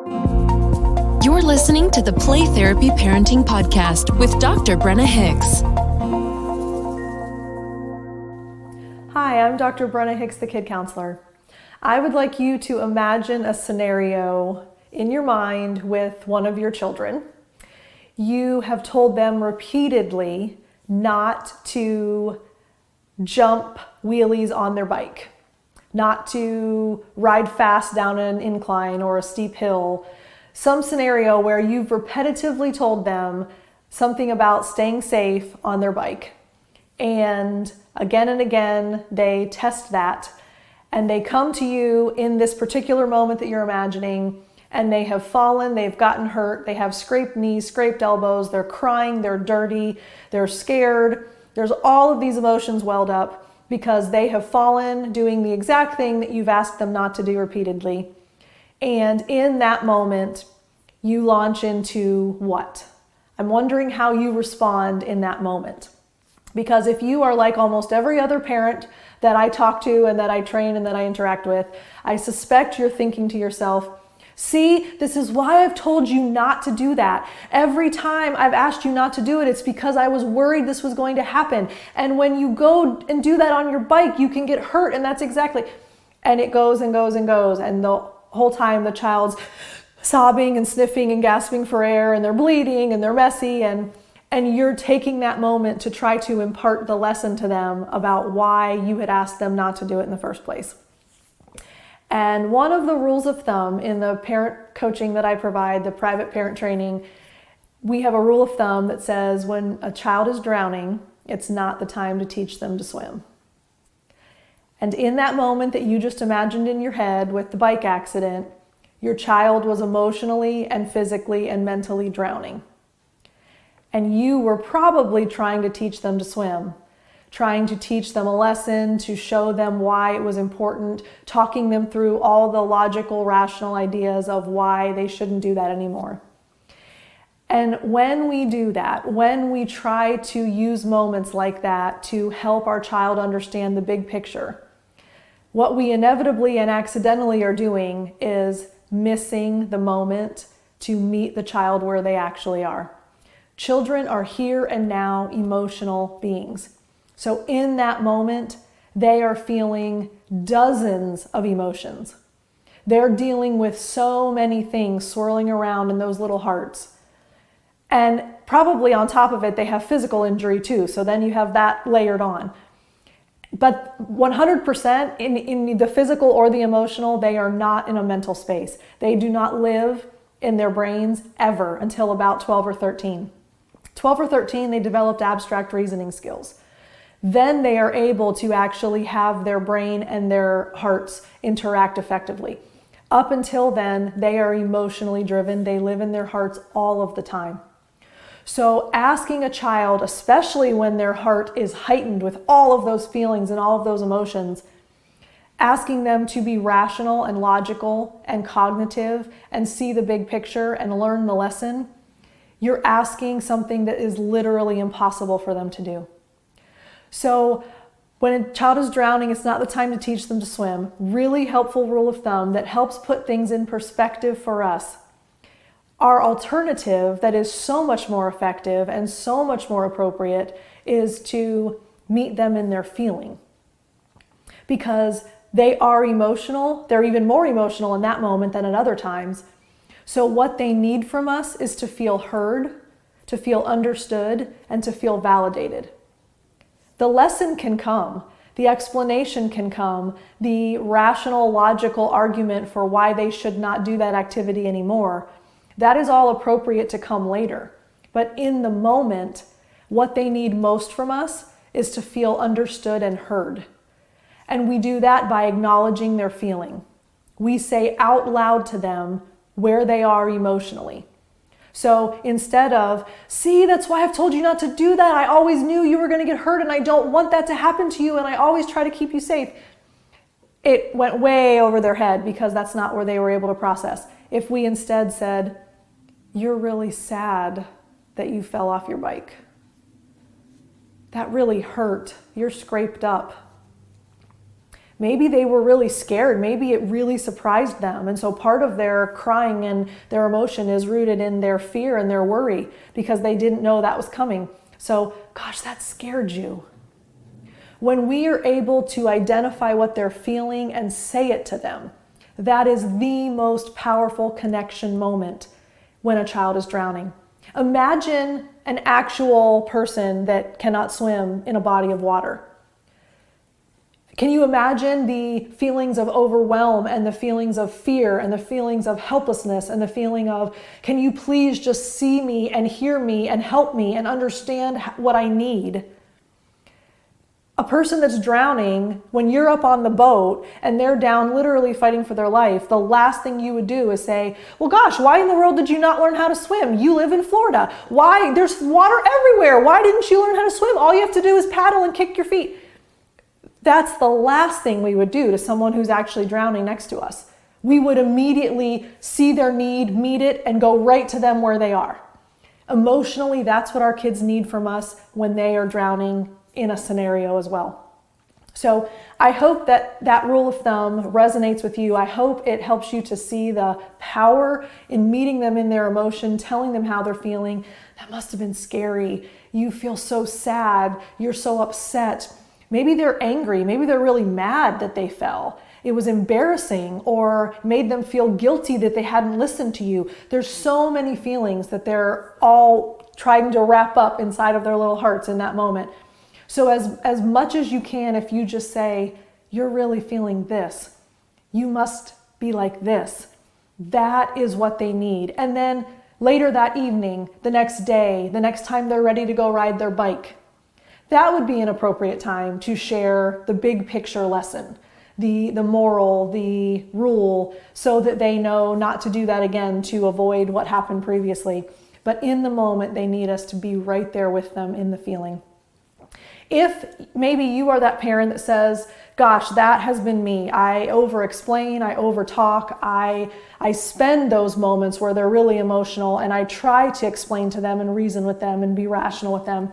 You're listening to the Play Therapy Parenting Podcast with Dr. Brenna Hicks. Hi, I'm Dr. Brenna Hicks, the Kid Counselor. I would like you to imagine a scenario in your mind with one of your children. You have told them repeatedly not to jump wheelies on their bike, not to ride fast down an incline or a steep hill. Some scenario where you've repetitively told them something about staying safe on their bike. And again, they test that and they come to you in this particular moment that you're imagining, and they have fallen, they've gotten hurt, they have scraped knees, scraped elbows, they're crying, they're dirty, they're scared. There's all of these emotions welled up because they have fallen doing the exact thing that you've asked them not to do repeatedly. And in that moment, you launch into what? I'm wondering how you respond in that moment. Because if you are like almost every other parent that I talk to and that I train and that I interact with, I suspect you're thinking to yourself, see, this is why I've told you not to do that. Every time I've asked you not to do it, it's because I was worried this was going to happen. And when you go and do that on your bike, you can get hurt. And that's exactly, and it goes and goes and goes. And the whole time the child's sobbing and sniffing and gasping for air, and they're bleeding and they're messy. And you're taking that moment to try to impart the lesson to them about why you had asked them not to do it in the first place. And one of the rules of thumb in the parent coaching that I provide, the private parent training, we have a rule of thumb that says when a child is drowning, it's not the time to teach them to swim. And in that moment that you just imagined in your head with the bike accident, your child was emotionally and physically and mentally drowning. And you were probably trying to teach them to swim, trying to teach them a lesson, to show them why it was important, talking them through all the logical, rational ideas of why they shouldn't do that anymore. And when we do that, when we try to use moments like that to help our child understand the big picture, what we inevitably and accidentally are doing is missing the moment to meet the child where they actually are. Children are here and now emotional beings. So in that moment, they are feeling dozens of emotions. They're dealing with so many things swirling around in those little hearts. And probably on top of it, they have physical injury too. So then you have that layered on. But 100% in the physical or the emotional, they are not in a mental space. They do not live in their brains ever until about 12 or 13. 12 or 13, they developed abstract reasoning skills. Then they are able to actually have their brain and their hearts interact effectively. Up until then, they are emotionally driven. They live in their hearts all of the time. So asking a child, especially when their heart is heightened with all of those feelings and all of those emotions, asking them to be rational and logical and cognitive and see the big picture and learn the lesson, you're asking something that is literally impossible for them to do. So when a child is drowning, it's not the time to teach them to swim. Really helpful rule of thumb that helps put things in perspective for us. Our alternative that is so much more effective and so much more appropriate is to meet them in their feeling. Because they are emotional, they're even more emotional in that moment than at other times. So what they need from us is to feel heard, to feel understood, and to feel validated. The lesson can come, the explanation can come, the rational, logical argument for why they should not do that activity anymore. That is all appropriate to come later. But in the moment, what they need most from us is to feel understood and heard. And we do that by acknowledging their feeling. We say out loud to them where they are emotionally. So instead of, see, that's why I've told you not to do that. I always knew you were going to get hurt and I don't want that to happen to you and I always try to keep you safe. It went way over their head because that's not where they were able to process. If we instead said, you're really sad that you fell off your bike. That really hurt. You're scraped up. Maybe they were really scared. Maybe it really surprised them. And so part of their crying and their emotion is rooted in their fear and their worry because they didn't know that was coming. So, gosh, that scared you. When we are able to identify what they're feeling and say it to them, that is the most powerful connection moment when a child is drowning. Imagine an actual person that cannot swim in a body of water. Can you imagine the feelings of overwhelm and the feelings of fear and the feelings of helplessness and the feeling of, can you please just see me and hear me and help me and understand what I need? A person that's drowning, when you're up on the boat and they're down literally fighting for their life, the last thing you would do is say, well, gosh, why in the world did you not learn how to swim? You live in Florida. Why? There's water everywhere. Why didn't you learn how to swim? All you have to do is paddle and kick your feet. That's the last thing we would do to someone who's actually drowning next to us. We would immediately see their need, meet it, and go right to them where they are. Emotionally, that's what our kids need from us when they are drowning in a scenario as well. So I hope that that rule of thumb resonates with you. I hope it helps you to see the power in meeting them in their emotion, telling them how they're feeling. That must have been scary. You feel so sad. You're so upset. Maybe they're angry. Maybe they're really mad that they fell. It was embarrassing or made them feel guilty that they hadn't listened to you. There's so many feelings that they're all trying to wrap up inside of their little hearts in that moment. So as much as you can, if you just say, you're really feeling this, you must be like this. That is what they need. And then later that evening, the next day, the next time they're ready to go ride their bike, that would be an appropriate time to share the big picture lesson, the moral, the rule, so that they know not to do that again to avoid what happened previously. But in the moment, they need us to be right there with them in the feeling. If maybe you are that parent that says, gosh, that has been me. I over-explain, I over-talk, I spend those moments where they're really emotional and I try to explain to them and reason with them and be rational with them.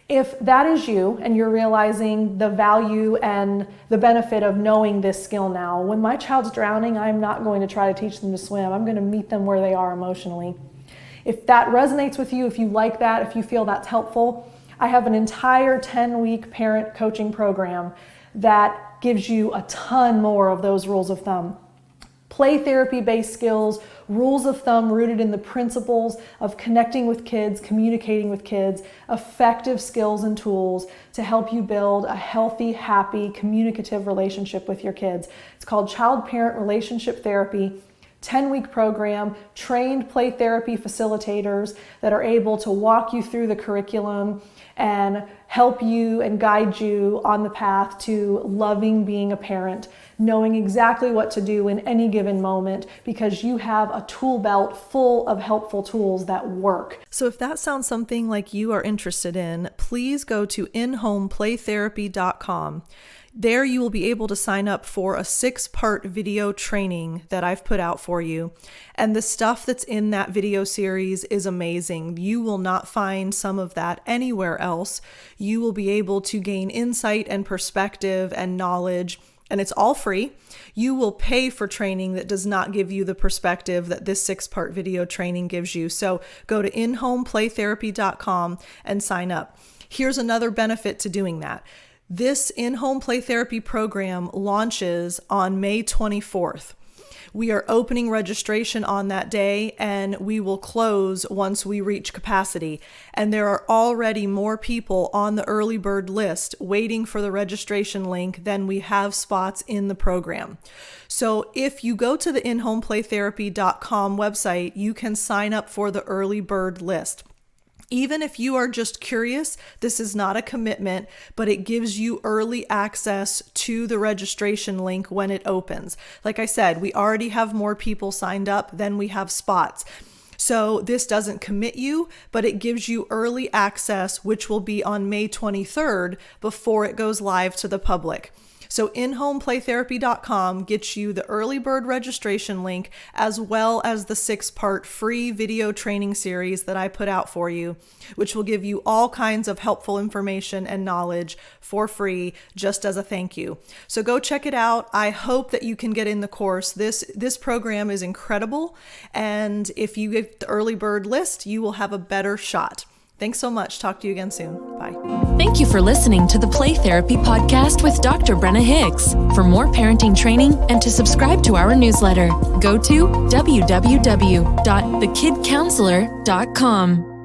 If that is you and you're realizing the value and the benefit of knowing this skill now, when my child's drowning, I'm not going to try to teach them to swim. I'm going to meet them where they are emotionally. If that resonates with you, if you like that, if you feel that's helpful, I have an entire 10-week parent coaching program that gives you a ton more of those rules of thumb. Play therapy-based skills, rules of thumb rooted in the principles of connecting with kids, communicating with kids, effective skills and tools to help you build a healthy, happy, communicative relationship with your kids. It's called Child-Parent Relationship Therapy. 10-week program, trained play therapy facilitators that are able to walk you through the curriculum and help you and guide you on the path to loving being a parent, knowing exactly what to do in any given moment because you have a tool belt full of helpful tools that work. So if that sounds something like you are interested in, please go to inhomeplaytherapy.com. There you will be able to sign up for a 6-part video training that I've put out for you. And the stuff that's in that video series is amazing. You will not find some of that anywhere else. You will be able to gain insight and perspective and knowledge, and it's all free. You will pay for training that does not give you the perspective that this 6-part video training gives you. So go to inhomeplaytherapy.com and sign up. Here's another benefit to doing that. This in-home play therapy program launches on May 24th. We are opening registration on that day and we will close once we reach capacity. And there are already more people on the early bird list waiting for the registration link than we have spots in the program. So if you go to the inhomeplaytherapy.com website, you can sign up for the early bird list. Even if you are just curious, this is not a commitment, but it gives you early access to the registration link when it opens. Like I said, we already have more people signed up than we have spots. So this doesn't commit you, but it gives you early access, which will be on May 23rd before it goes live to the public. So InHomePlayTherapy.com gets you the early bird registration link, as well as the 6-part free video training series that I put out for you, which will give you all kinds of helpful information and knowledge for free, just as a thank you. So go check it out. I hope that you can get in the course. This program is incredible, and if you get the early bird list, you will have a better shot. Thanks so much. Talk to you again soon. Bye. Thank you for listening to the Play Therapy Podcast with Dr. Brenna Hicks. For more parenting training and to subscribe to our newsletter, go to www.thekidcounselor.com.